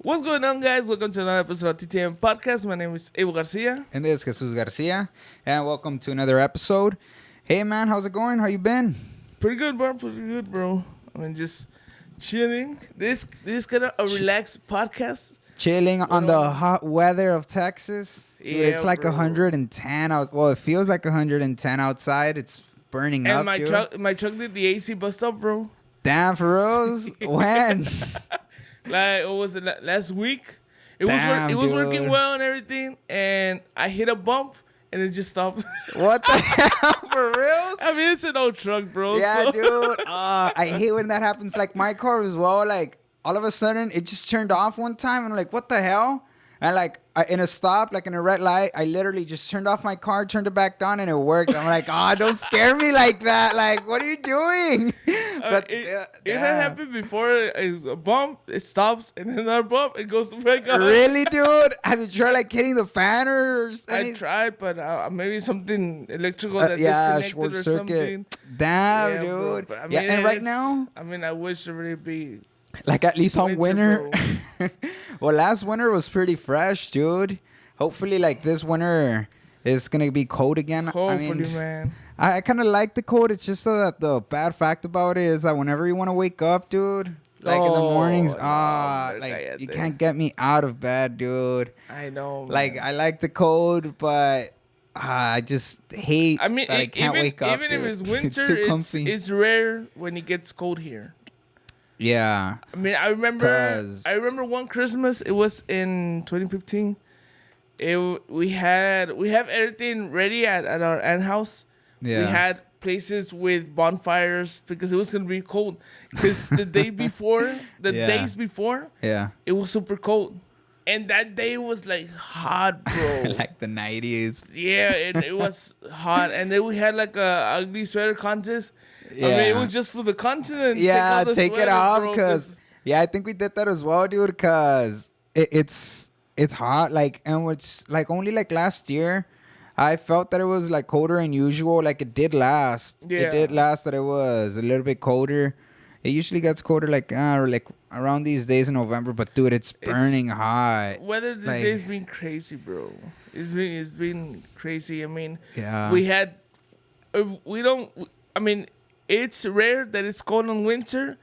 What's going on, guys? Welcome to another episode of TMM Podcast. My name is Evo Garcia. And this is Jesus Garcia. And welcome to another episode. Hey, man, how's it going? How you been? Pretty good, bro. I mean, just chilling. This kind of a relaxed podcast. Chilling on the hot weather of Texas. Dude, Yeah, it's like bro. 110 out. Well, it feels like 110 outside. It's burning And up, my dude. truck did the AC bust up, bro. Damn, for reals? When? Like, what was it, last week? It Damn, was dude. working well and everything, and I hit a bump, and it just stopped. What the hell? For reals? I mean, it's an old truck, bro. Yeah, so- dude. I hate when that happens. Like, my car as well, like, all of a sudden, it just turned off one time. And I'm like, what the hell? And, like, in a stop, like, in a red light, I literally just turned off my car, turned it back on, and it worked. I'm like, don't scare me like that. Like, what are you doing? But it had happened before. It's a bump, it stops, and then another bump, it goes back on. Really, dude? Have you tried, like, hitting the fan or anything? I tried, but maybe something electrical that disconnected short or circuit. something. Damn, Yeah, bro, dude. but I Yeah, mean, and right it's- now, I mean, I wish it would be. like, at least on winter. Winter, Well, last winter was pretty fresh, dude. Hopefully, like, this winter is going to be cold again. Hopefully, man. I kind of like the cold. It's just that the bad fact about it is that whenever you want to wake up, dude, like in the mornings, no, like, you can't get me out of bed, dude. I know, man. Like, I like the cold, but I just hate I mean, that I can't wake up, even if dude. it's winter, too comfy. it's rare when it gets cold here. Yeah. I mean, I remember one Christmas. It was in 2015. We have everything ready at our aunt house. Yeah. We had places with bonfires because it was gonna be cold. Because the days before, Yeah. it was super cold, and that day was like hot, bro. Like the 90s. Yeah, it was hot, and then we had like a ugly sweater contest. Yeah. I mean, it was just for the content. Yeah, the take it sweaters, off bro, because I think we did that as well, dude. Because it's hot, like, and what's like only like last year, I felt that it was like colder than usual. Like it did last. Yeah. It did last that it was a little bit colder. It usually gets colder like around these days in November, but dude, it's burning hot. Weather these Like- days been crazy, bro. It's been crazy. I mean, Yeah. we had we don't. I mean, it's rare that it's cold in winter,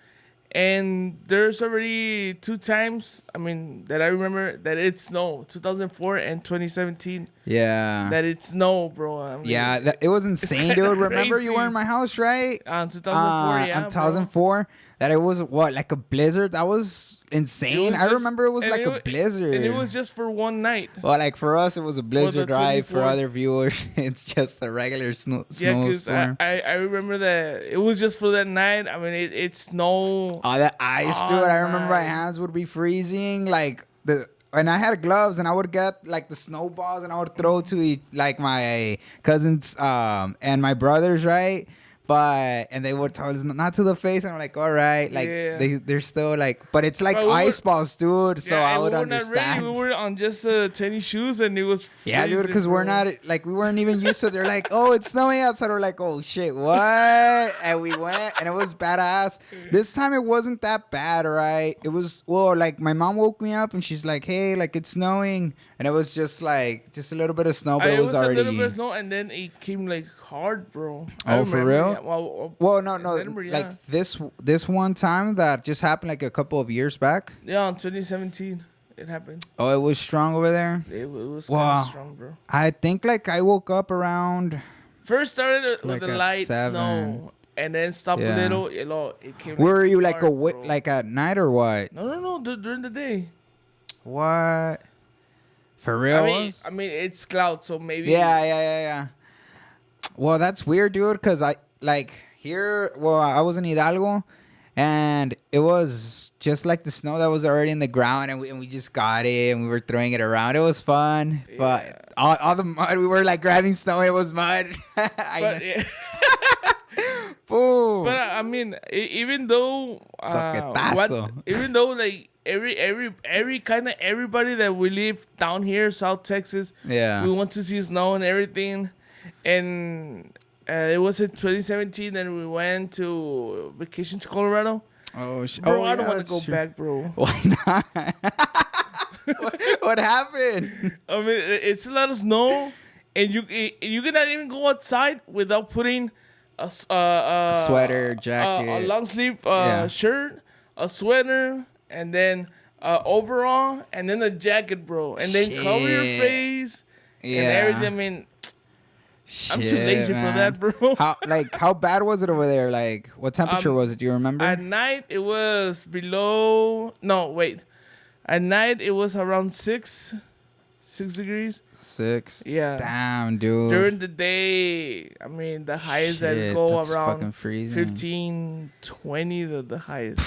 and there's already 2 times. I mean, that I remember that it snowed, 2004 and 2017. Yeah. That it snowed, bro. I mean, Yeah, it was insane, kinda dude. Remember you were crazy. in my house, right? 2004, yeah, in 2004, that it was like a blizzard. That was insane. I remember it was like a blizzard. And it was just for one night. Well, like for us, it was a blizzard, right? For 24th. other viewers, it's just a regular Yeah, because snowstorm. I remember that it was just for that night. I mean, it snowed. Oh, that ice, dude. I remember my night. hands would be freezing. And I had gloves, and I would get like the snowballs, and I would throw to like my cousins and my brothers, right? And they would tell us not to the face, and I'm like, all right, like Yeah. they're still like, but it's like But we ice were- balls, dude. So I would we were not ready. understand. We were on just tennis shoes, and it was Yeah, dude, freezing, because we're bro. not like we weren't even used to. They're like, oh, it's snowing outside. We're like, oh shit, what? And we went, and it was badass. This time it wasn't that bad, right? It was like my mom woke me up, and she's like, hey, like it's snowing, and it was just a little bit of snow, but it was a already. little bit of snow, and then it came like hard, bro. Oh, for real? Yeah, Well, no, Denver, yeah. like this one time that just happened like a couple of years back. Yeah, in 2017, it happened. Oh, it was strong over there. It was Wow. kind of strong, bro. I think like I woke up around. First started with Like the at light 7. snow, and then stopped Yeah. a little. It came. Were you like hard, bro. like at night or what? No, during the day. What? For real? I mean, it's cloud, so maybe. Yeah. Well, that's weird, dude, because I was in Hidalgo, and it was just like the snow that was already in the ground, and we just got it, and we were throwing it around. It was fun, but all the mud, we were like grabbing snow, it was mud. Yeah. Boom. But I mean, even though Soquetazo. even though like every kind of everybody that we live down here, South Texas, Yeah. we want to see snow and everything, and it was in 2017, and we went to vacation to Colorado. Oh, Bro, I don't want to go back, bro. Why not? What happened? I mean, it's a lot of snow, and you cannot even go outside without putting Sweater, a jacket. long sleeve Yeah. shirt, a sweater, and then overall, and then a jacket, bro, and then cover your Shit. face and everything. I Yeah. mean, I'm too Shit, lazy for man. that, bro. How bad was it over there? Like, what temperature Um, was it? Do you remember? At night it was below. No, wait. At night it was around 6 degrees. 6. Yeah. Damn, dude. During the day, I mean, the highest that Shit, go that's fucking around freezing. 15, 20, the highest.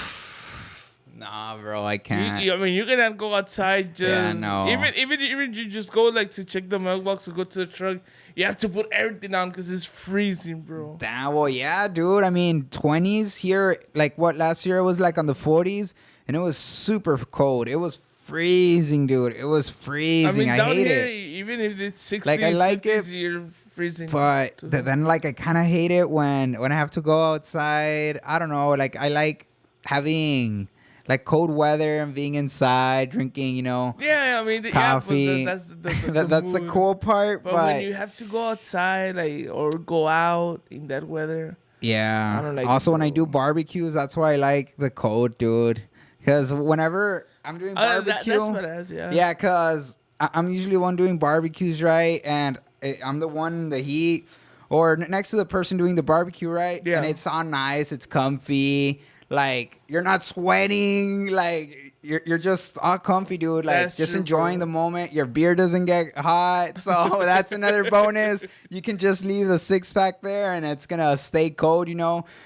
Nah, bro, I can't. I mean, you cannot go outside just Yeah, no. even you just go like to check the mailbox or go to the truck. You have to put everything on because it's freezing, bro. Damn, well, yeah, dude. I mean, 20s here. Like, what, last year it was like on the 40s, and it was super cold. It was freezing, dude. It was I freezing. mean, I down hate here, it. even if it's 60s, Like, I like 50s, it, you're freezing. But to then, like, I kind of hate it when I have to go outside. I don't know. Like, I like having like cold weather and being inside, drinking, Yeah, I mean, coffee. Yeah, that's That's the mood. cool part. But when you have to go outside, like, or go out in that weather, yeah. I don't like Also, it, when I bro. do barbecues, that's why I like the cold, dude. Because whenever I'm doing barbecue, that's badass, yeah. yeah, because I'm usually one doing barbecues, right? And I'm the one in the heat or next to the person doing the barbecue, right? Yeah. And it's all nice, it's comfy. Like, you're not sweating. Like, you're just all comfy, dude. Like, That's just true, enjoying bro. the moment. Your beer doesn't get hot. So that's another bonus. You can just leave the 6-pack there and it's going to stay cold,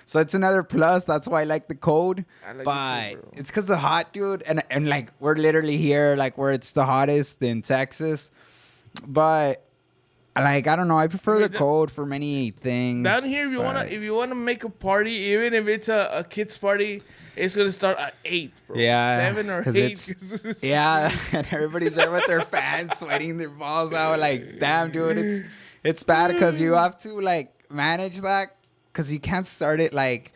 So it's another plus. That's why I like the cold. I like it But too, bro. it's because the hot, dude. And like, we're literally here, like, where it's the hottest in Texas. But, like, I don't know. I prefer the cold for many things. Down here, but- if you wanna make a party, even if it's a kids party, it's gonna start at 8, bro. Yeah, 7 or 8. 'cause it's yeah, and everybody's there with their fans, sweating their balls out. Like, damn, dude, it's bad because you have to like manage that because you can't start it like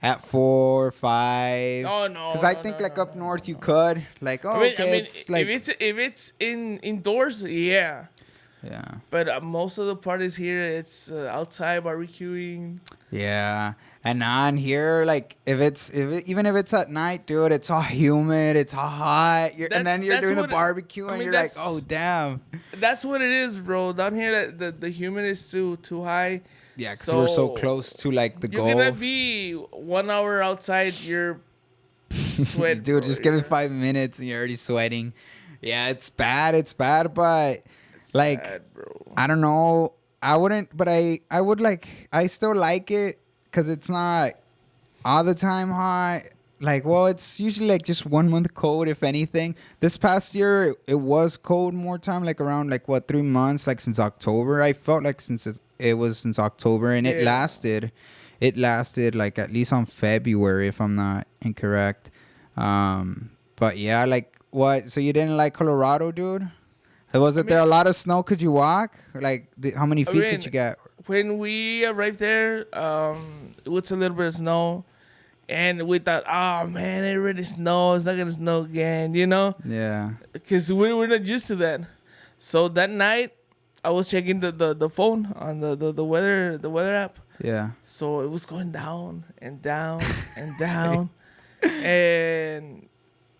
at 4, 5. Oh no. Because I think like up north you could like it's like if it's indoors, yeah. yeah. But most of the parties here, it's outside barbecuing. Yeah, and on here, like even if it's at night, dude, it's all humid, it's all hot, and then you're That's doing the what barbecue, I and mean, you're like, that's- oh damn. That's what it is, bro. Down here, the humidity is too high. Yeah, because we're so close to like the You're gonna Gulf. be 1 hour outside. You're sweat, Dude, bro. just give it 5 minutes and you're already sweating. Yeah, it's bad, but It's like bad, bro. I don't know. I wouldn't, but I would like. I still like it because it's not all the time hot. Like, well, it's usually like just 1 month cold, if anything. This past year, it was cold more time, like around like 3 months, like since October. I felt like since it was since October, and it Yeah. lasted. It lasted like at least on February, if I'm not incorrect. But yeah, like what? So you didn't like Colorado, dude? Was it there a lot of snow? Could you walk? Like, how many feet did you get? When we arrived there, it was a little bit of snow, and we thought, oh man, it already snows. It's not gonna snow again, Yeah. because we're not used to that. So that night, I was checking the phone on the weather app. Yeah. So it was going down and down and down,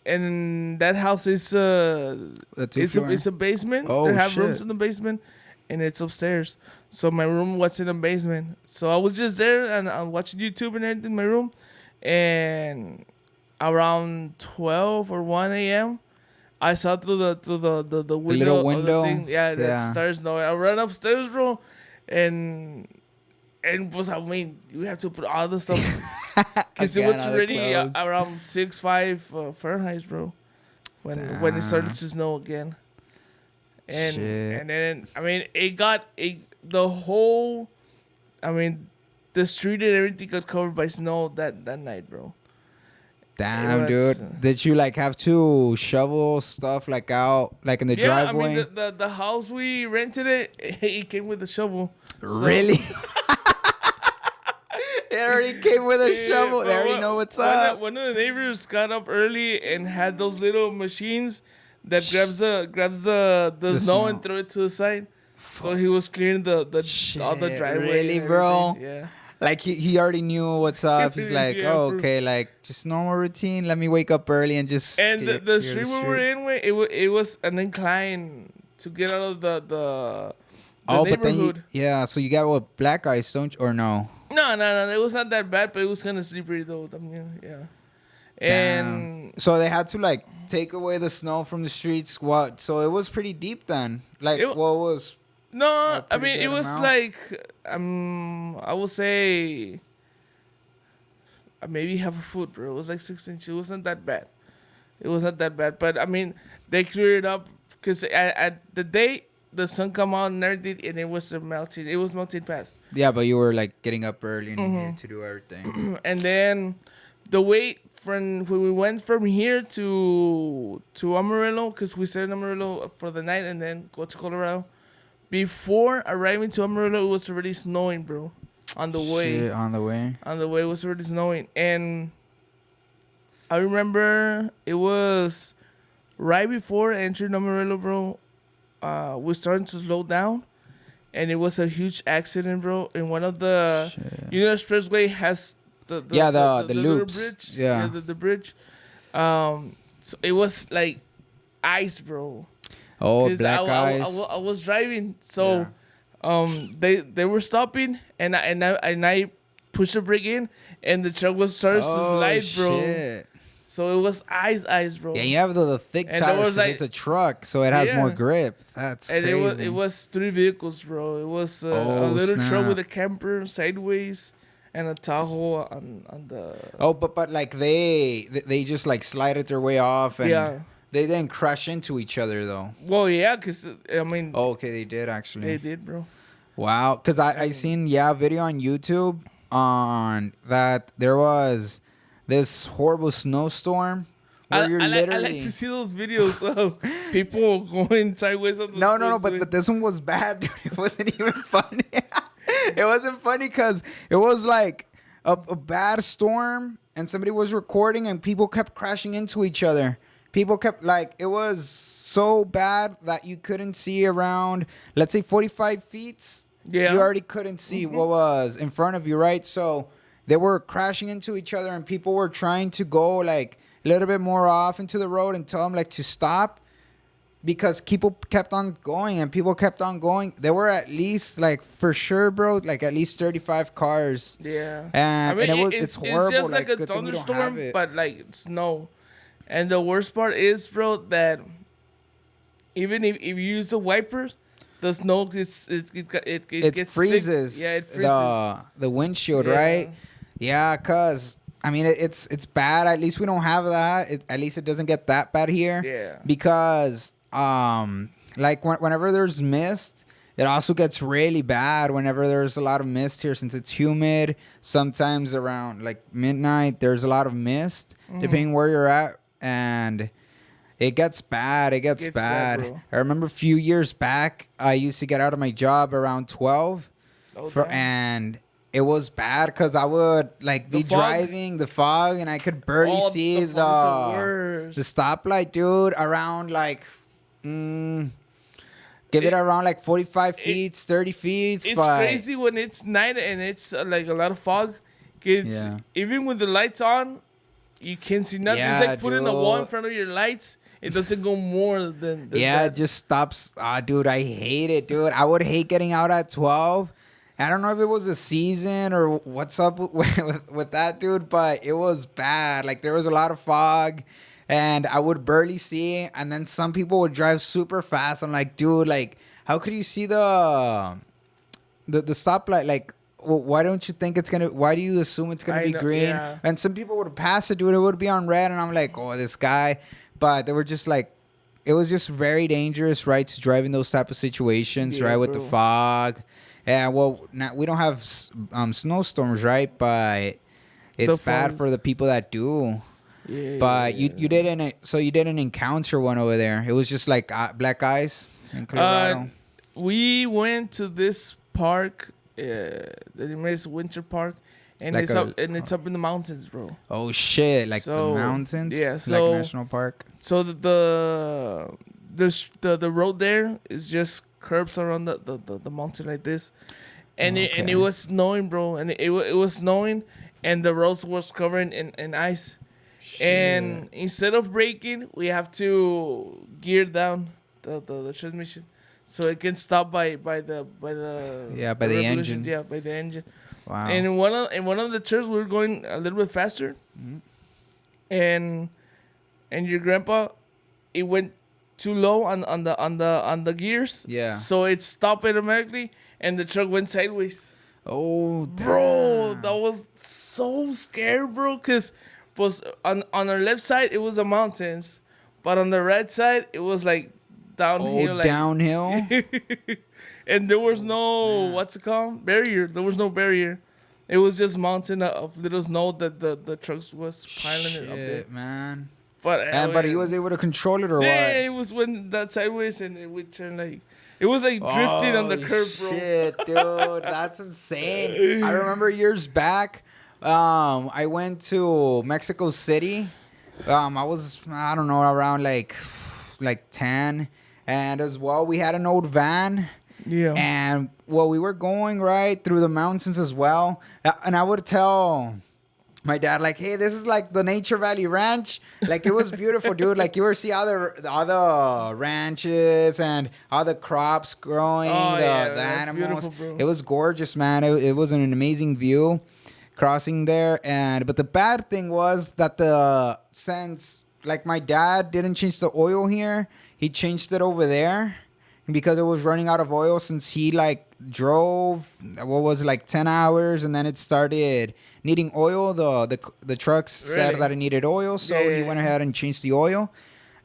and that house is it's a basement. Oh, they have shit. rooms in the basement, and it's upstairs. So my room was in the basement. So I was just there and I'm watching YouTube and everything in my room, and around 12 or 1 a.m. I saw through the window. little of window? the thing, yeah, that Yeah. stars. No, I ran upstairs, bro, and was I mean, you have to put all the stuff because it Again, was all the already clothes. around 6.5 Fahrenheit, bro, when it started to snow again. And Shit. and then I mean the whole, I mean, the street and everything got covered by snow that night, bro. Damn, It was, dude. Did you like have to shovel stuff like out, like in the driveway? I mean the house we rented it came with a shovel. So- Really? It already came with a Yeah, shovel. They but already know what's one up. One of the neighbors got up early and had those little machines that grabs the snow and throw it to the side. So he was clearing the all the Shit, driveway. really, and bro? everything. Yeah. Like he already knew what's up. He's like, Yeah, oh, bro. okay, like just normal routine. Let me wake up early and just And the clear street we were in, way it was an incline to get out of the oh, but then neighborhood. yeah. So you got what, black ice, don't you? Or no? No, it was not that bad, but it was kind of slippery though. I mean, yeah. Damn. And So they had to like take away the snow from the streets. What? So it was pretty deep then. Like It- what was? no, I pretty mean good it was amount? like I would say maybe half a foot, bro. It was like 6 inches. It wasn't that bad. It wasn't that bad, but I mean they cleared it up because at the day the sun come out and everything, and it was melting. It was melting fast. Yeah, but you were like getting up early and Mm-hmm. here to do everything. And then the way from when we went from here to Amarillo, because we stayed in Amarillo for the night and then go to Colorado. Before arriving to Amarillo, it was already snowing, bro. On the way, Shit, on the way. it was already snowing, and I remember it was right before entering Amarillo, bro. We started to slow down, and it was a huge accident, bro. In one of the, Shit. you know, expressway has the The little loops. bridge. Yeah. The bridge. So it was like ice, bro. Oh, 'Cause black I ice. was driving, so they were stopping, and I pushed the brake in, and the truck was started to slide, bro. Shit. So it was ice, bro. Yeah, you have the thick And there tires was, 'cause like- it's a truck, so it has Yeah. more grip. That's And crazy. it was 3 vehicles, bro. It was a Oh, little truck snap. with a camper sideways, and a Tahoe on the. Oh, but like they just like slided their way off, and Yeah. they didn't crash into each other though. Well, yeah, cause I mean Oh, okay, they did actually. they did, bro. Wow, because I seen a video on YouTube on that there was this horrible snowstorm where you're I literally like to see those videos of people going sideways on the no, expressway. but this one was bad, dude. It wasn't even funny. It wasn't funny because it was like a bad storm, and somebody was recording, and people kept crashing into each other. People kept like it was so bad that you couldn't see around, let's say 45 feet. Yeah. You already couldn't see what was in front of you, right? So they were crashing into each other, and people were trying to go like a little bit more off into the road and tell them like to stop, because people kept on going and people kept on going. There were at least like for sure, bro, like at least 35 cars. Yeah. And it's horrible. It's just like a good thing we don't have thunderstorm, it. but like snow. And the worst part is, bro, that even if you use the wipers, the snow it gets freezes. Thick. Yeah, it freezes. The windshield, Yeah. right? Yeah, cause I mean it's bad. At least we don't have that. At least it doesn't get that bad here. Yeah. Because like whenever there's mist, it also gets really bad whenever there's a lot of mist here, since it's humid. Sometimes around like midnight there's a lot of mist, depending where you're at, and it gets bad. It gets bad. bro. I remember a few years back, I used to get out of my job around 12, Oh, damn. and it was bad because I would like be The fog? driving the fog, and I could barely Oh, see the fog is the worst. the stoplight, dude. Around like, give it around like 45 feet, 30 feet. It's but crazy when it's night and it's like a lot of fog. 'Cause Yeah. even with the lights on, you can't see nothing. Yeah, It's like putting a wall in dude. front of your lights. It doesn't go more than Yeah, that. it just stops. Ah, dude, I hate it, dude. I would hate getting out at 12. I don't know if it was a season or what's up with that, dude, but it was bad. Like, there was a lot of fog, and I would barely see. And then some people would drive super fast. I'm like, dude, like, how could you see the stoplight? Like, well, why don't you think it's gonna? Why do you assume it's gonna I be know, green? yeah. And some people would pass it, dude. It would be on red, and I'm like, oh, this guy. But they were just like, it was just very dangerous, right? To drive in those type of situations, Yeah, right? With bro. the fog. Yeah, well, now we don't have snowstorms, right? But it's The bad fog. for the people that do. Yeah, But yeah. you didn't encounter one over there. It was just like black ice in Colorado. We went to this park, the name is Winter Park, and Like it's up in the mountains, bro. Oh shit! Like So, the mountains, yeah, like so- national park. So the road there is just curves around the mountain like this, and Okay. it was snowing, bro, and it was snowing, and the roads was covered in ice. And instead of braking, we have to gear down the transmission, so it can stop by the Yeah, by the revolution. engine. Yeah, by the engine. Wow. And in one of the turns, we were going a little bit faster, and your grandpa, it went too low on the gears. Yeah. So it stopped automatically, and the truck went sideways. Oh, Bro, damn. that was so scary, bro. Cause was on our left side it was the mountains, but on the right side it was like downhill. Oh, Like, downhill. and there was no snap. what's it called, barrier. There was no barrier. It was just mountain of little snow that the trucks was piling it up there. Shit, man. But But he was able to control it or yeah, what? it was when that sideways and it would turn like it was like drifting on the curve, bro. Shit, dude, that's insane. I remember years back, I went to Mexico City. I don't know, around like 10, and as well we had an old van. Yeah. And well, we were going right through the mountains as well, and I would tell my dad, like, hey, this is like the Nature Valley Ranch. Like, it was beautiful, dude. Like, you were see all the ranches and all the crops growing, Oh, the yeah, that's animals. beautiful, bro. It was gorgeous, man. It was an amazing view crossing there. But the bad thing was that since like my dad didn't change the oil here, he changed it over there. Because it was running out of oil since he like drove, what was it, like 10 hours, and then it started needing oil. The trucks said Really? that it needed oil, so he Yeah. went ahead and changed the oil.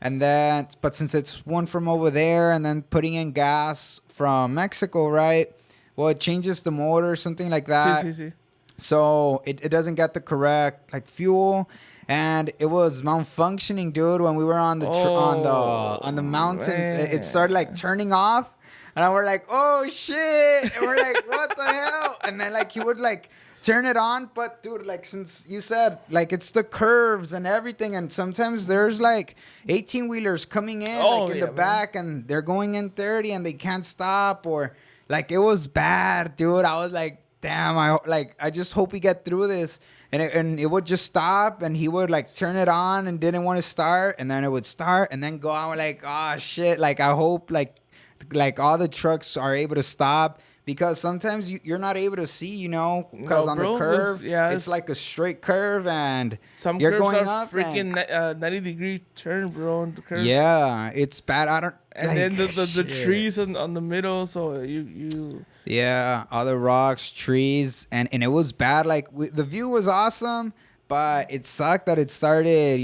And then, but since it's one from over there and then putting in gas from Mexico, right? Well, it changes the motor, something like that. See. So it doesn't get the correct like fuel, and it was malfunctioning, dude. When we were on the on the mountain, it started like turning off, and we're like, oh shit, and we're like, what the hell? And then like he would like turn it on, but dude, like since you said like it's the curves and everything, and sometimes there's like 18-wheelers coming in like in the back, and they're going in 30 and they can't stop, or like it was bad, dude. I was like, damn, I just hope we get through this. And it would just stop, and he would like turn it on and didn't want to start, and then it would start and then go on. Like, oh shit, like I hope like all the trucks are able to stop, because sometimes you're not able to see, because on the curve, it's like a straight curve, and some you're curves going are up freaking 90-degree turn, bro, on the curves. yeah, it's bad. And like, then the shit. trees on the middle, so you Yeah, other rocks, trees, and it was bad. Like the view was awesome, but it sucked that it started,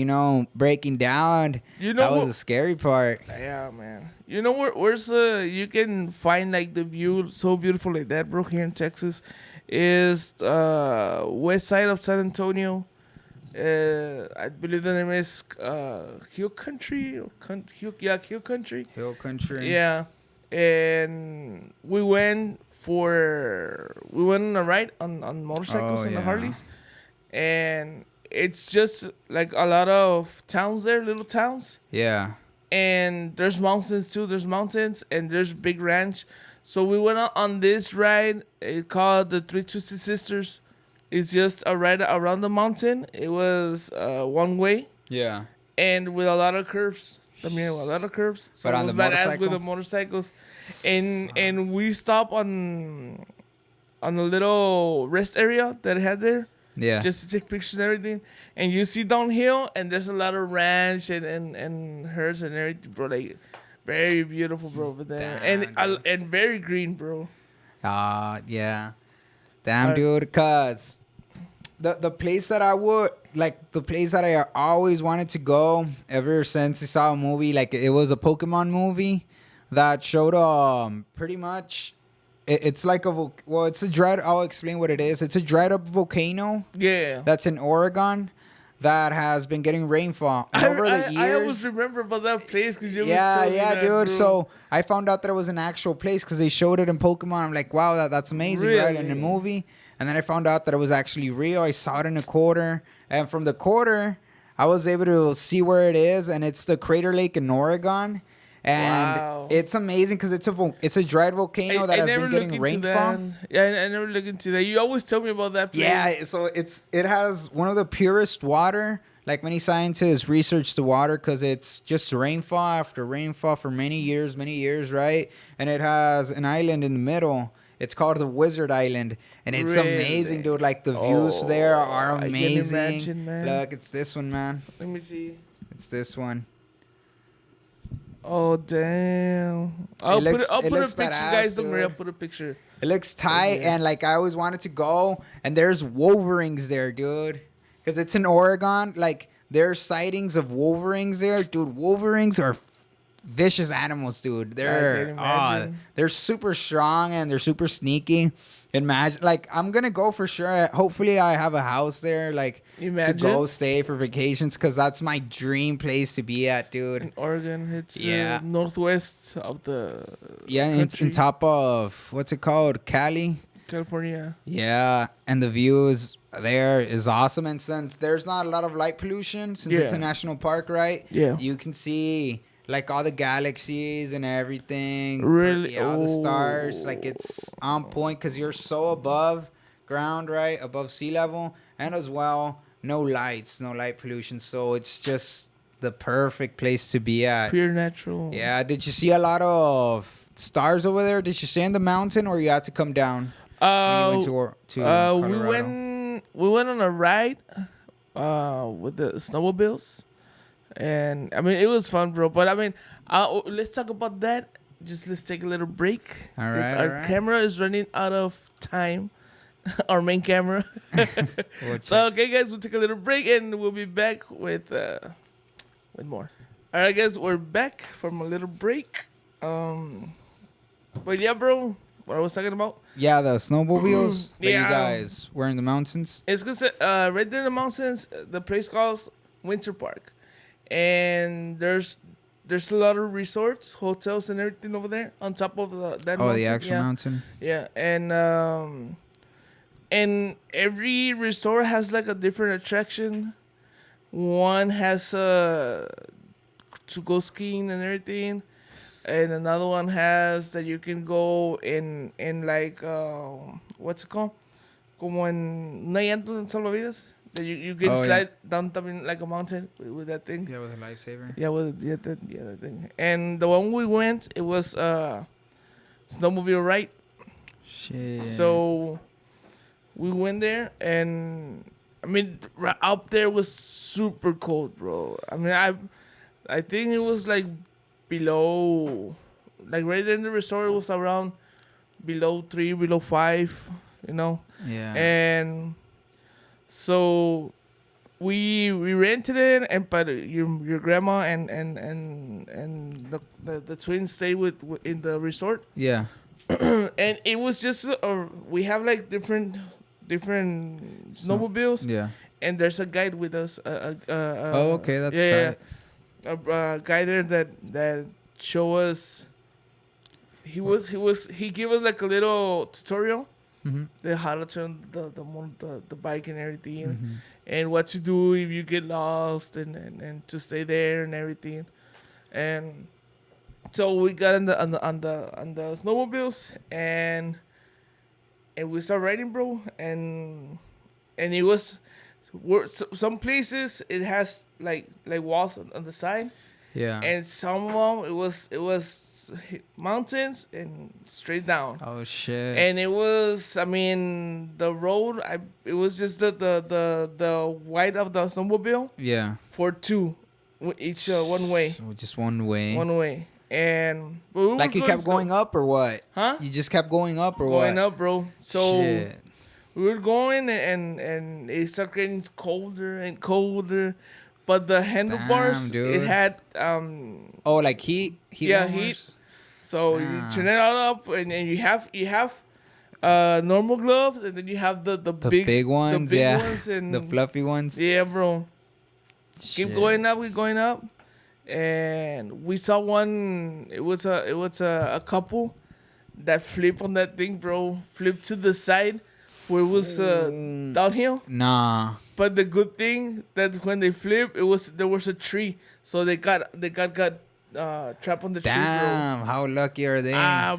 breaking down. That was the scary part. Yeah, man. You know where's you can find like the view so beautiful like that, bro, here in Texas, is west side of San Antonio. I believe the name is Hill Country or Hill Country. Hill country. Yeah, and we went on a ride on motorcycles Oh, and the yeah. Harleys, and it's just like a lot of towns there, little towns, Yeah. and there's mountains too. There's mountains and there's big ranch. So we went on this ride. It called the Three Twisted Sisters. It's just a ride around the mountain. It was one way Yeah. and with a lot of curves. I mean, a lot of curves. So But it on was the badass motorcycle? with the motorcycles. And we stopped on a little rest area that it had there, Yeah. just to take pictures and everything. And you see downhill, and there's a lot of ranch and herds and everything, bro. Like, very beautiful, bro, over there. Damn, And very green, bro. Yeah. Damn, dude, cause the place that the place that I always wanted to go ever since I saw a movie, like it was a Pokemon movie that showed pretty much it's like it's a dried. I'll explain what it is. It's a dried up volcano Yeah. that's in Oregon. that has been getting rainfall. And over the years, I always remember about that place because you yeah, always told me yeah, that, dude. bro. So I found out that it was an actual place because they showed it in Pokemon. I'm like, wow, that's amazing, right? In the Really? movie. And then I found out that it was actually real. I saw it in a quarter. And from the quarter, I was able to see where it is. And it's the Crater Lake in Oregon. And Wow. it's amazing because it's a dried volcano that has never been look getting into rainfall. that. Yeah, I never look into that. You always tell me about that place. Yeah, so it has one of the purest water. Like many scientists research the water because it's just rainfall after rainfall for many years, right? And it has an island in the middle. It's called the Wizard Island, and it's amazing, Really? dude. Like the views there are I can amazing. imagine, man. Look, it's this one, man. Let me see. It's this one. Oh damn! I'll put a looks picture, badass, guys. Don't worry, I'll dude. put a picture. It looks tight, Yeah. and like I always wanted to go. And there's wolverines there, dude, because it's in Oregon. Like there's sightings of wolverines there, dude. Wolverines are vicious animals, dude. They're super strong and they're super sneaky. Imagine, like, I'm gonna go for sure. Hopefully, I have a house there, like, Imagine. to go stay for vacations, because that's my dream place to be at, dude. In Oregon, it's Yeah. northwest of the Yeah, and it's country, in top of what's it called, Cali. California. Yeah, and the views there is awesome. And since there's not a lot of light pollution, since it's Yeah. a national park, right? Yeah. You can see like all the galaxies and everything. Really? Yeah, all the stars. Oh. Like it's on point because you're so above ground, right? Above sea level. And as well, no lights, no light pollution. So it's just the perfect place to be at. Pure natural. Yeah. Did you see a lot of stars over there? Did you stay in the mountain or you had to come down? When you went to we Colorado? went on a ride with the snowmobiles, and I mean it was fun, bro. But I mean, let's talk about that. Let's take a little break. All 'cause right, our all right. camera is running out of time. Our main camera. We'll So okay, guys, we'll take a little break and we'll be back with more. All right, guys, we're back from a little break. But yeah, bro, what I was talking about. Yeah, the snowmobiles that Yeah. you guys were in the mountains. It's because right there in the mountains, the place calls Winter Park, and there's a lot of resorts, hotels, and everything over there on top of that. Oh, mountain. the actual Yeah. mountain. Yeah, and every resort has like a different attraction. One has to go skiing and everything, and another one has that you can go in like what's it called? Como en una llanta en salvavidas. That you can Oh, yeah. slide down something like a mountain with that thing. Yeah, with a lifesaver. Yeah, that thing. And the one we went, it was snowmobile ride. Shit. So we went there, and I mean, up there was super cold, bro. I mean, I think it was like below, like right there in the resort, it was around below 3, below 5, you know. Yeah. And so we rented it, and but your grandma and the twins stay in the resort. Yeah. And it was just we have like different snowmobiles, Yeah. and there's a guide with us. Oh, okay, that's yeah, tight. a guy there that show us. He gave us like a little tutorial, Mm-hmm. how to turn the bike and everything, Mm-hmm. and what to do if you get lost, and to stay there and everything, and so we got on the snowmobiles, and we started riding, bro, and it was some places it has like walls on the side, Yeah. and some of them it was mountains and straight down. Oh shit. And it was, I mean, the road. It was just the white of the snowmobile yeah. for two, each one way, So just one way. one way. And but we were Like you kept going up or what? huh? You just kept going up or Going what? up, bro. So Shit. we were going, and it started getting colder and colder. But the handlebars, Damn, dude. it had Oh, like heat yeah, warmers? heat. So you Ah. turn it all up, and you have normal gloves, and then you have the The big ones, the big yeah. ones, and The fluffy ones. yeah, bro. Keep going up, keep going up, and we saw one. It was a couple that flip on that thing, bro. Flip to the side where it was downhill. Nah. But the good thing that when they flip, there was a tree, so they got trapped on the tree, bro. Damn, how lucky are they?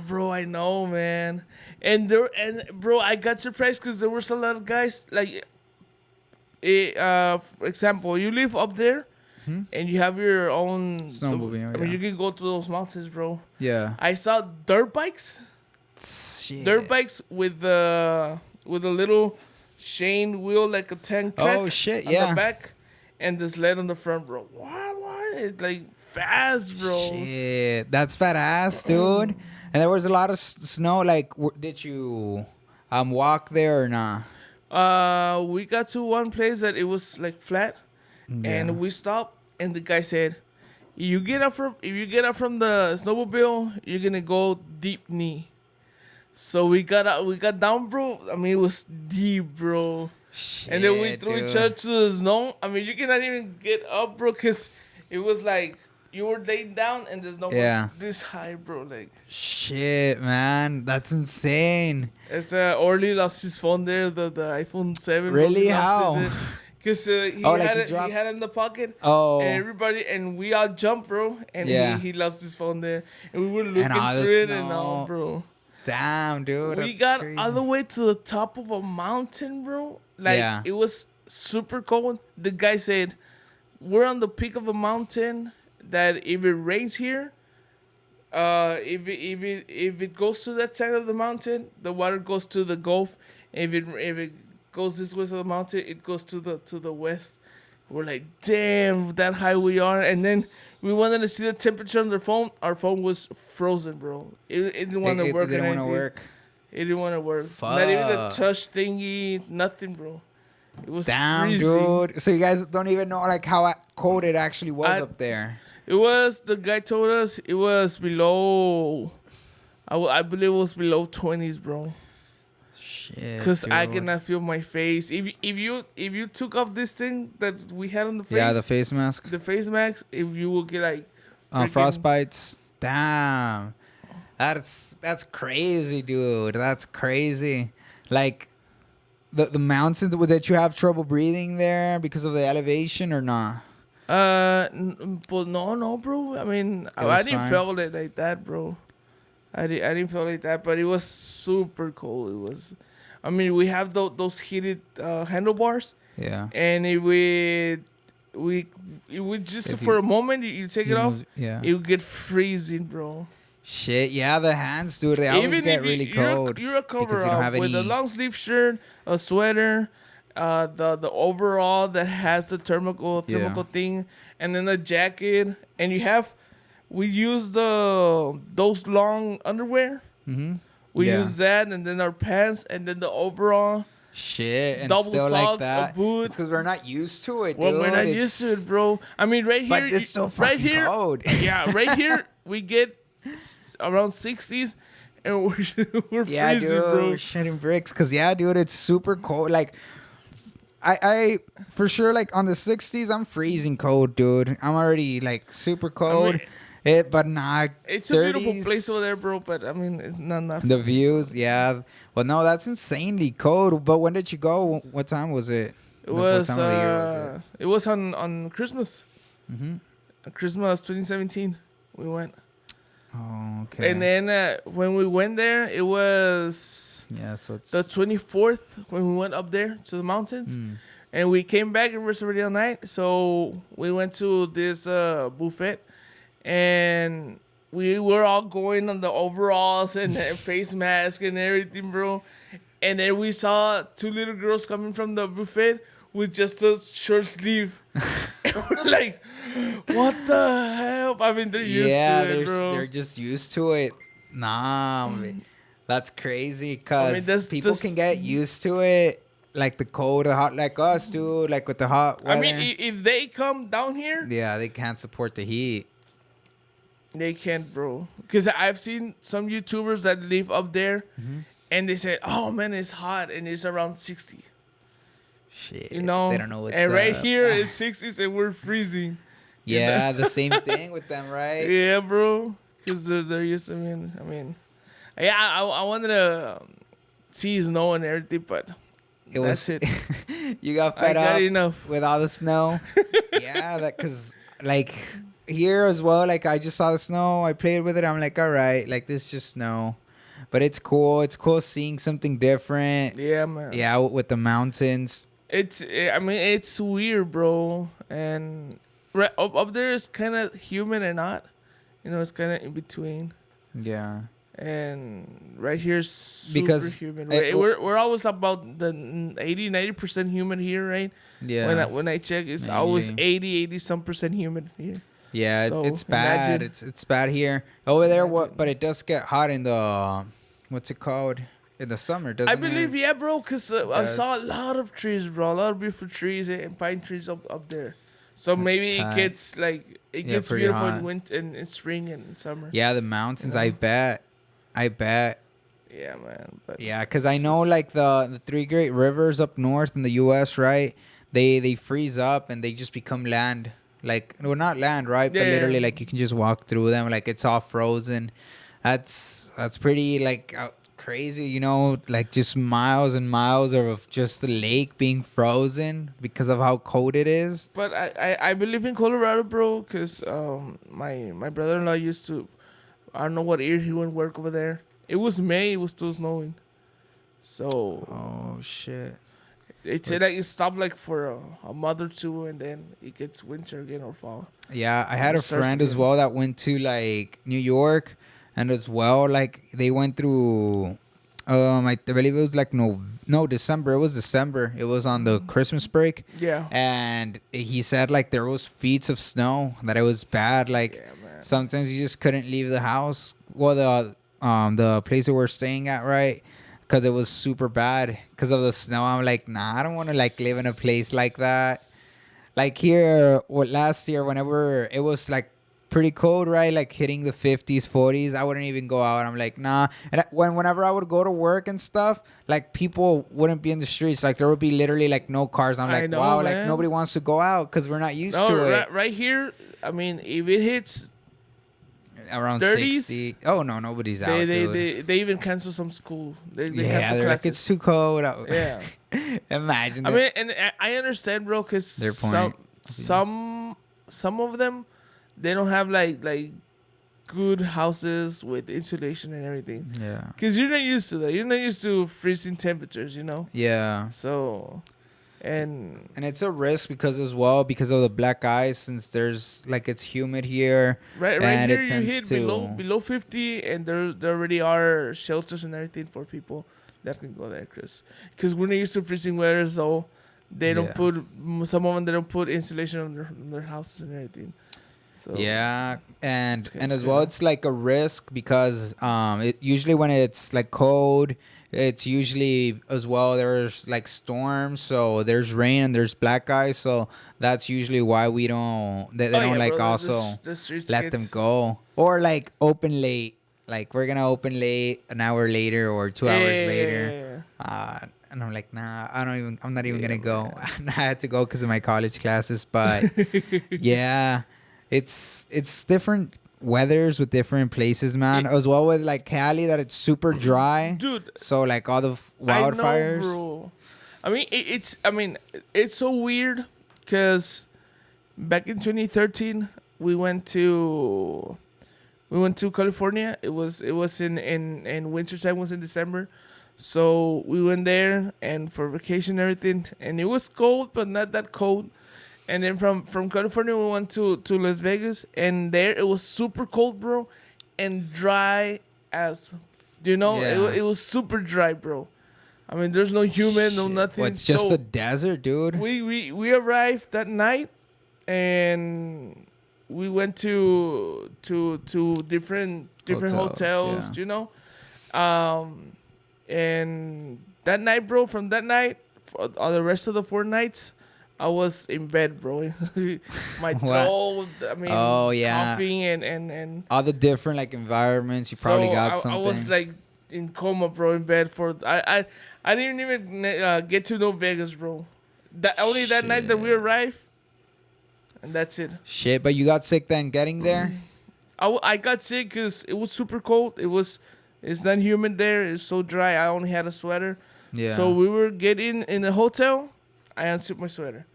Bro, I know, man. And bro, I got surprised because there was a lot of guys like, for example, you live up there, and you have your own Snowmobile. I mean, you can go through those mountains, bro. Yeah. I saw dirt bikes. Shit. Dirt bikes with a little chain wheel like a tank track. Oh shit! On Yeah. the back, and the sled on the front, bro. What? It's like fast, bro. Shit, that's badass, dude. And there was a lot of snow. Like, did you walk there or not? We got to one place that it was like flat, and we stopped, and the guy said, if you get up from the snowmobile, you're gonna go deep knee. So we got down, bro. I mean, it was deep, bro. Shit, And then we threw dude. each other to the snow. I mean, you cannot even get up, bro, because it was like you were laying down and there's no one this high, bro. Like, shit, man, that's insane. Orly lost his phone there, the iPhone 7. Really? How? Because he had it in the pocket. Oh. And we all jumped, bro. And he lost his phone there. And we were looking all the through it snow. and all, bro. Damn, dude. We that's got crazy. all the way to the top of a mountain, bro. Like, it was super cold. The guy said, we're on the peak of the mountain, that if it rains here, if it goes to that side of the mountain, the water goes to the Gulf. If it goes this way of the mountain, it goes to the west. We're like, damn, that high we are. And then we wanted to see the temperature on their phone. Our phone was frozen, bro. It didn't want to work. It didn't want to work. It didn't want to work. Fuck. Not even a touch thingy, nothing, bro. It was damn, freezing. dude. So you guys don't even know like how cold it actually was up there. The guy told us it was below, I believe it was below 20s, bro. Shit. Because I dude. cannot feel my face. If you took off this thing that we had on the face, the face mask, if you will get like frostbites. Damn, that's crazy, dude. That's crazy. Like the mountains, that you have trouble breathing there because of the elevation or not? But no, bro. I mean, I didn't feel it like that, bro. I didn't feel like that, but it was super cold. It was. I mean, we have those heated handlebars. Yeah. And it would just for a moment you take it off. Yeah. It would get freezing, bro. Shit, yeah, the hands, dude, they always get really cold. You're a cover up with a long sleeve shirt, a sweater, the overall that has the thermal thing, and then a jacket, and we use those long underwear. Mm-hmm. We use that, and then our pants, and then the overall. Shit, and double still socks, like that. a boot. It's because we're not used to it, dude. Well, we're not used to it, bro. I mean, right here, but it's so fucking cold. Yeah, right here we get around 60s, and we're freezing, dude, bro. We're shitting bricks, cause dude, it's super cold. Like, I for sure, like on the 60s, I'm freezing cold, dude. I'm already like super cold. I mean, but nah, it's 30s, a beautiful place over there, bro. But I mean, it's not enough. The views, yeah. Well, no, that's insanely cold. But when did you go? What time was it? What time of the year was it? It was on Christmas. Mm-hmm. Christmas 2017. We went. Oh, okay. And then when we went there, it was so it's the 24th when we went up there to the mountains. And we came back and it was already at night. So we went to this buffet. And we were all going on the overalls and face mask and everything, bro. And then we saw two little girls coming from the buffet with just a short sleeve. And we're like, what the hell? I mean, they're used to it, bro. They're just used to it. Nah, man. That's crazy. Because people can get used to it. Like the cold, the hot, like us, dude. Like with the hot weather. I mean, if they come down here. Yeah, they can't support the heat. They can't, bro. Because I've seen some YouTubers that live up there, and they said, "Oh man, it's hot and it's around 60." Shit, You they know, don't know what's and right up. here it's 60s and we're freezing. You know? Yeah, the same thing with them, right? Yeah, bro. Because they're used to yeah, I wanted to see snow and everything, but It that's was it. you got I fed got up enough. with all the snow. Yeah, that because like here as well, like I just saw the snow. I played with it. I'm like, all right, like this is just snow, but it's cool. It's cool seeing something different. Yeah, man. Yeah, with the mountains. It's weird, bro. And up there is kind of humid and not. You know, it's kind of in between. Yeah, And right here is super because humid. it, We're always about the 80-90% humid here, right? yeah, When I check, it's always mainly. 80 some percent humid here. Yeah, So it's bad. imagine. It's bad here. Over there, Imagine. but it does get hot in the what's it called in the summer, doesn't I believe, it? yeah, bro, because It I saw a does. lot of trees, bro. A lot of beautiful trees and pine trees up there. So That's maybe tight. it Yeah, gets pretty beautiful in hot. winter and in spring and in summer. Yeah, the mountains. You I know? bet. I bet. Yeah, man. But Yeah, because I know like the three great rivers up north in the U.S. Right? They freeze up and they just become land. Like well, not land, right? But yeah, literally, like you can just walk through them. Like it's all frozen. That's pretty like crazy. You know, like just miles and miles of just the lake being frozen because of how cold it is. but I believe in Colorado, bro, because my brother-in-law used to. I don't know what year he went work over there. It was May. It was still snowing. So Oh shit! it said like it It's- stopped like for a month or two, and then it gets winter again or fall. Yeah, I And had it a starts friend as again. well that went to like New York, and as well like they went through. I believe it was like no December. It was December. It was on the Christmas break, Yeah. and he said like there was feet of snow that it was bad. Like Yeah, man. sometimes you just couldn't leave the house. Well, the place that we're staying at, right? Because it was super bad because of the snow. I'm like, nah, I don't want to like live in a place like that. Like here, what last year, whenever it was like pretty cold, right? Like hitting the 50s, 40s, I wouldn't even go out. I'm like, nah. And whenever I would go to work and stuff, like people wouldn't be in the streets. Like there would be literally like no cars. I'm I like, know, wow, like man. nobody wants to go out because we're not used No, to it. right here. I mean, if it hits, Around 30s, 60. Oh no, nobody's out, they dude. they even cancel some school. They Yeah, cancel they're like classes. it's too cold out. Yeah. Imagine I that. mean, and I understand, bro, because Their point. some of them, they don't have like good houses with insulation and everything. Yeah. Because you're not used to that. You're not used to freezing temperatures, you know. Yeah. So, and And it's a risk because as well because of the black ice since there's like it's humid here. right And here it you tends hit to- below 50, and there already are shelters and everything for people that can go there, Chris. Because we're not used to freezing weather, so they don't Yeah. put some of them. They don't put insulation on their houses and everything. So Yeah, and It's as well, gonna- it's like a risk because it usually when it's like cold, it's usually as well there's like storms, so there's rain and there's black ice, so that's usually why we don't they Oh, don't yeah, like bro, also the streets let them gets- go or like open late, like we're gonna open late an hour later or 2 hours later. And I'm like, nah, I'm not even Yeah, gonna go. I had to go because of my college classes, but yeah, it's different weathers with different places, man. As well with like Cali, that it's super dry. Dude, So like all the I know, wildfires. bro. I mean, it's so weird because back in 2013 we went to California. It was in winter time. Was in December, so we went there and for vacation and everything. And it was cold, but not that cold. And then from California we went to Las Vegas, and there it was super cold, bro, and dry as, Yeah. it was super dry, bro. I mean, there's no human, no Shit. nothing. Well, it's just So the desert, dude. we arrived that night, and we went to different Hotels, hotels, yeah. And that night, bro, from that night, for all the rest of the 4 nights, I was in bed, bro. My What? throat, I mean, Oh, yeah. coughing and All the different like environments, you probably so got I something. was like in coma, bro, in bed for I didn't even get to know Vegas, bro. That only that night that we Shit. arrived, and that's it. Shit, but you got sick then getting there? I got sick because it was super cold. It's not humid there. It's so dry. I only had a sweater. Yeah. So we were getting in the hotel. I unzipped my sweater.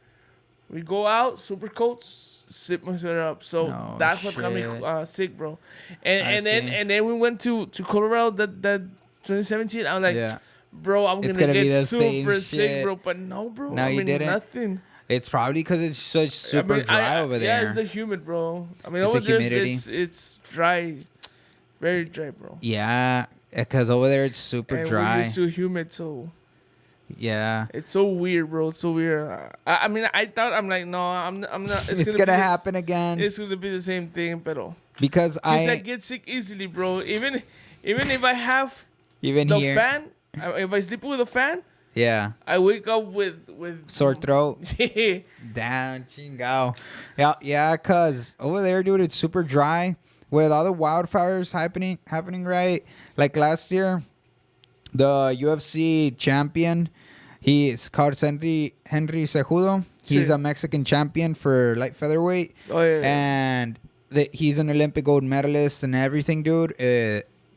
We go out, super cold, zip my sweater up. So No that's what got me shit. sick, bro. I And see. then we went to Colorado that 2017. I'm like, Yeah. bro, I'm It's gonna gonna be get the same super sick, shit. bro. But no, bro. No, I you mean, didn't? nothing. It's probably because it's such super I mean, dry over there. Yeah, it's the humid, bro. I mean, It's the over there, humidity. it's dry, very dry, bro. Yeah, because over there it's super And we're dry. used to humid, so Yeah. it's so weird, bro. It's so weird. I mean, I thought I'm like, no, I'm not. It's be gonna this- happen again. It's gonna be the same thing, but Because I get sick easily, bro. Even if I have even the here. fan, if I sleep with a fan, Yeah. I wake up with Sore throat. yeah, Damn, chingo. Yeah, cause over there, dude, it's super dry with all the wildfires happening right. Like last year, the UFC champion, he's called Henry Cejudo. He's Sí. a Mexican champion for light featherweight, Oh yeah. and he's an Olympic gold medalist and everything, dude.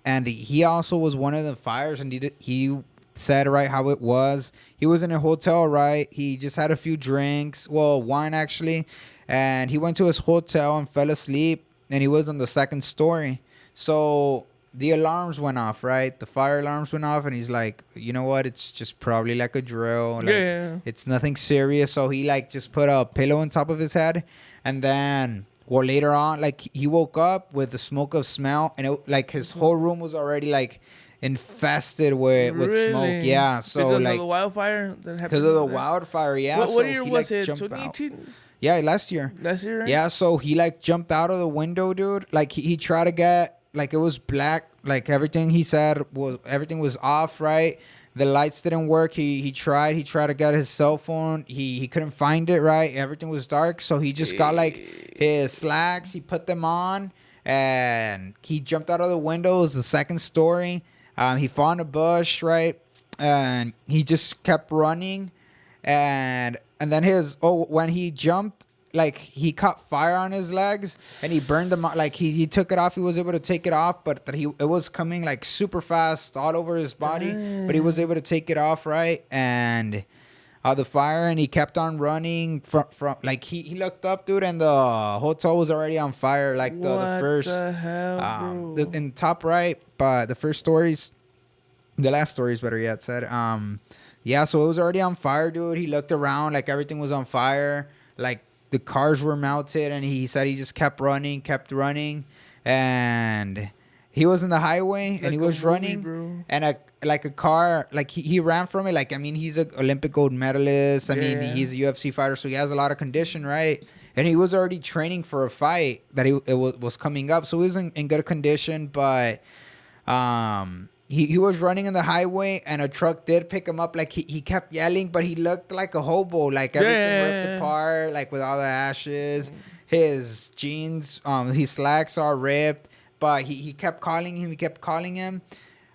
And he also was one of the fires, and he said right how it was. He was in a hotel, right? He just had a few drinks, well, wine actually, and he went to his hotel and fell asleep, and he was on the second story. So the alarms went off, right? The fire alarms went off, and he's like, you know what? It's just probably like a drill. Like, Yeah. it's nothing serious. So he like just put a pillow on top of his head, and then well later on, like he woke up with the smoke of smell, and it, like his whole room was already like infested with smoke. Really? Yeah, so because like of the wildfire that happened. because of the there? wildfire. Yeah, What so year he was like it? jumped out. 2018. Yeah, last year. Last year, right? Yeah, so he like jumped out of the window, dude. Like he tried to get like it was black. Like everything he said was everything was off, right? The lights didn't work. He tried to get his cell phone. He couldn't find it, right? Everything was dark. So he just got like his slacks. He put them on and he jumped out of the window. It was the second story. He found a bush, right? And he just kept running. And then when he jumped, like he caught fire on his legs and he burned them. Like he took it off. He was able to take it off, but that it was coming like super fast all over his body. But he was able to take it off, right? And the fire, and he kept on running from like he looked up, dude, and the hotel was already on fire. Like the first What the hell, bro? in top right, but the first stories, the last stories, better yet said. Yeah, so it was already on fire, dude. He looked around, like everything was on fire, like the cars were melted, and he said he just kept running, and he was in the highway and like he a was movie, running, bro. and a car, like he ran from it. Like I mean, he's an Olympic gold medalist. I mean, Yeah. he's a UFC fighter, so he has a lot of condition, right? And he was already training for a fight that it was coming up, so he was in good condition, but he was running in the highway, and a truck did pick him up. Like he kept yelling, but he looked like a hobo, like everything ripped apart, like with all the ashes. His jeans, his slacks are ripped, but he kept calling him.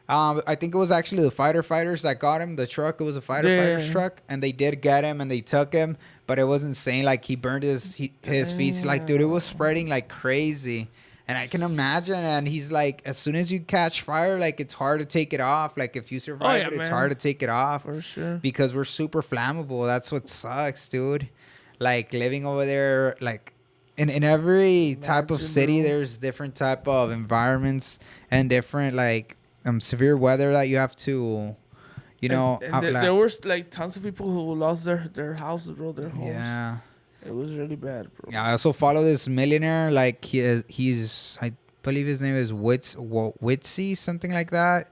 I think it was actually the fighters that got him. The truck, it was a fighter's truck, and they did get him and they took him. But it was insane. Like he burned his feet. Like dude, it was spreading like crazy. And I can imagine, and he's like, as soon as you catch fire, like it's hard to take it off. Like if you survive it's man. hard to take it off For sure. because we're super flammable. That's what sucks, dude. Like living over there, like in every type of Imagine, city, bro. there's different type of environments and different like severe weather that you have to, you know. And there was like tons of people who lost their houses, bro, their homes. Yeah. It was really bad, bro. Yeah, I also follow this millionaire. Like he's I believe his name is Witsy, something like that.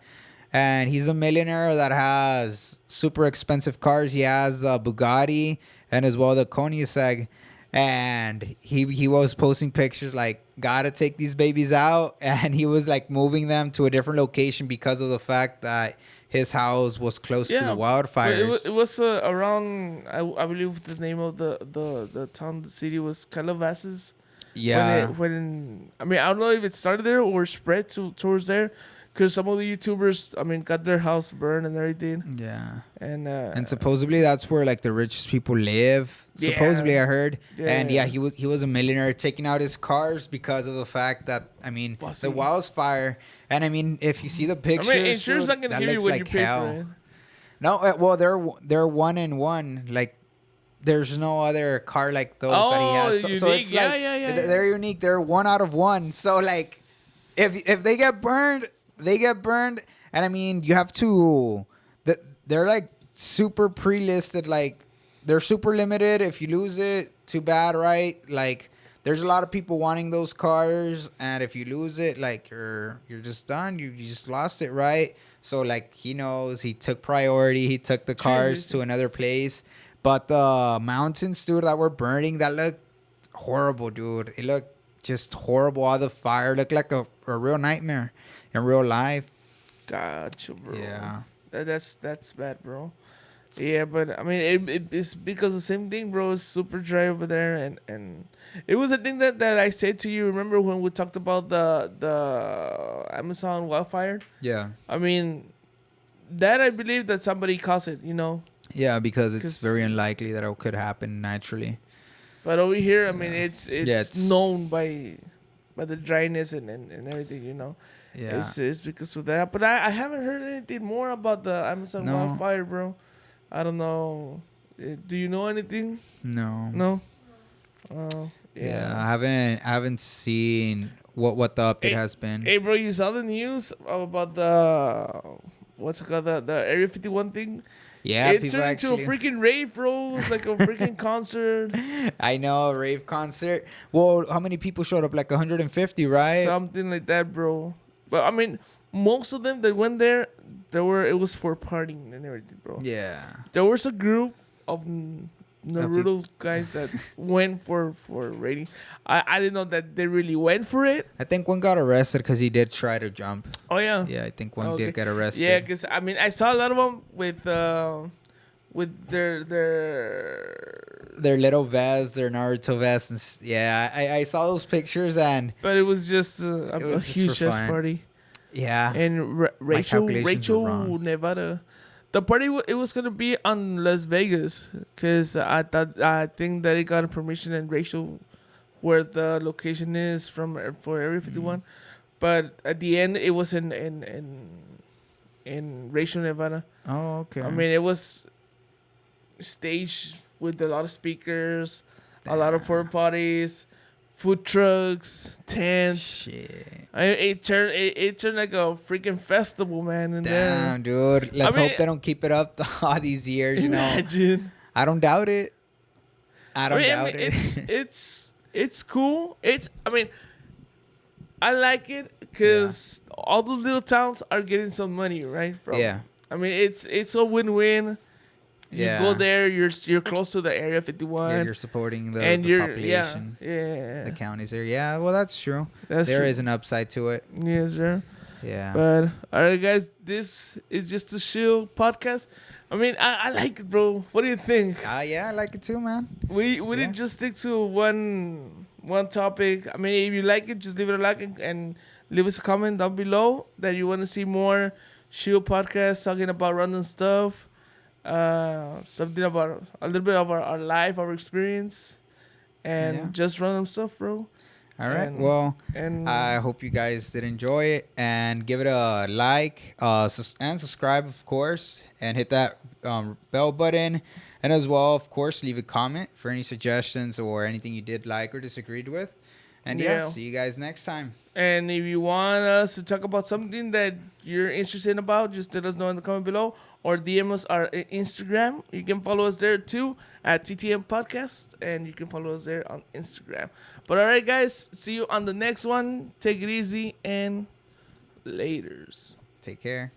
And he's a millionaire that has super expensive cars. He has the Bugatti and as well the Koenigsegg. And he was posting pictures like, gotta take these babies out. And he was like moving them to a different location because of the fact that his house was close to the wildfires. It was around, I believe the name of the town, the city was Calabasas. Yeah. When I mean, I don't know if it started there or spread towards there, because some of the YouTubers, I mean, got their house burned and everything. Yeah. And supposedly that's where like the richest people live. Yeah. Supposedly I heard. Yeah. And yeah, he was a millionaire taking out his cars because of the fact that I mean Fussy. the wildfire. And I mean if you see the pictures, I mean, insurance dude, not gonna that give you looks what like you pay hell. for it. No, well they're one in one. Like there's no other car like those that he has. So unique. it's Yeah, like yeah. they're unique. They're one out of one. So like if they get burned, they get burned. And I mean you have to. They're like super pre-listed. Like they're super limited. If you lose it, too bad, right? Like there's a lot of people wanting those cars, and if you lose it, like you're just done. You just lost it, right? So like he knows, he took priority. He took the cars to another place. But the mountains, dude, that were burning, that looked horrible, dude. It looked just horrible. All the fire looked like a real nightmare in real life. Gotcha, bro. Yeah. That's bad, bro. Yeah, but I mean, it's because the same thing, bro. It's super dry over there, and it was a thing that I said to you. Remember when we talked about the Amazon wildfire? Yeah. I mean, that I believe that somebody caused it, you know. Yeah, because it's very unlikely that it could happen naturally. But over here, I mean, it's known by the dryness and everything, you know. Yeah. It's because of that. But I haven't heard anything more about the Amazon wildfire, bro. I don't know. Do you know anything? No. No. Yeah, I haven't seen what the update has been. Hey, bro, you saw the news about the what's it called, the Area 51 thing? Yeah, it people turned actually into a freaking rave, bro. It was like a freaking concert. I know, a rave concert. Well, how many people showed up? Like 150, right? Something like that, bro. But I mean, most of them that went there, it was for partying and everything, bro. Yeah. There was a group of Naruto guys that went for raiding. I didn't know that they really went for it. I think one got arrested because he did try to jump. Oh yeah. Yeah, I think one did get arrested. Yeah, because I mean I saw a lot of them with their little vests, their Naruto vests. And yeah, I saw those pictures and. But it was just a huge ass party. Yeah. And Rachel, Nevada. The party it was gonna be on Las Vegas because I think that it got permission in Rachel, where the location is for Area 51, but at the end it was in Rachel, Nevada. Oh, okay. I mean, it was staged with a lot of speakers, a lot of porta potties, food trucks, tents. Shit. It turned like a freaking festival, man. In Damn, there. dude. Let's hope they don't keep it up all these years. You imagine. know. I don't doubt it. I don't doubt it. It's cool. I like it because all those little towns are getting some money, right? Yeah. I mean, it's a win-win. You go there, you're close to the Area 51. Yeah, you're supporting the population. Yeah. The counties there. Yeah, well, that's true. There is an upside to it. Yes, sir. Yeah. But, all right, guys, this is just a chill podcast. I mean, I like it, bro. What do you think? Yeah, I like it too, man. We didn't just stick to one topic. I mean, if you like it, just leave it a like and leave us a comment down below that you want to see more chill podcasts talking about random stuff. Something about a little bit of our life, our experience, and just random stuff, bro. All right. And I hope you guys did enjoy it and give it a like, and subscribe, of course, and hit that bell button. And as well, of course, leave a comment for any suggestions or anything you did like or disagreed with. And see you guys next time. And if you want us to talk about something that you're interested about, just let us know in the comment below or DM us our Instagram. You can follow us there too at TTM Podcast, and you can follow us there on Instagram. But all right, guys, see you on the next one. Take it easy and laters. Take care.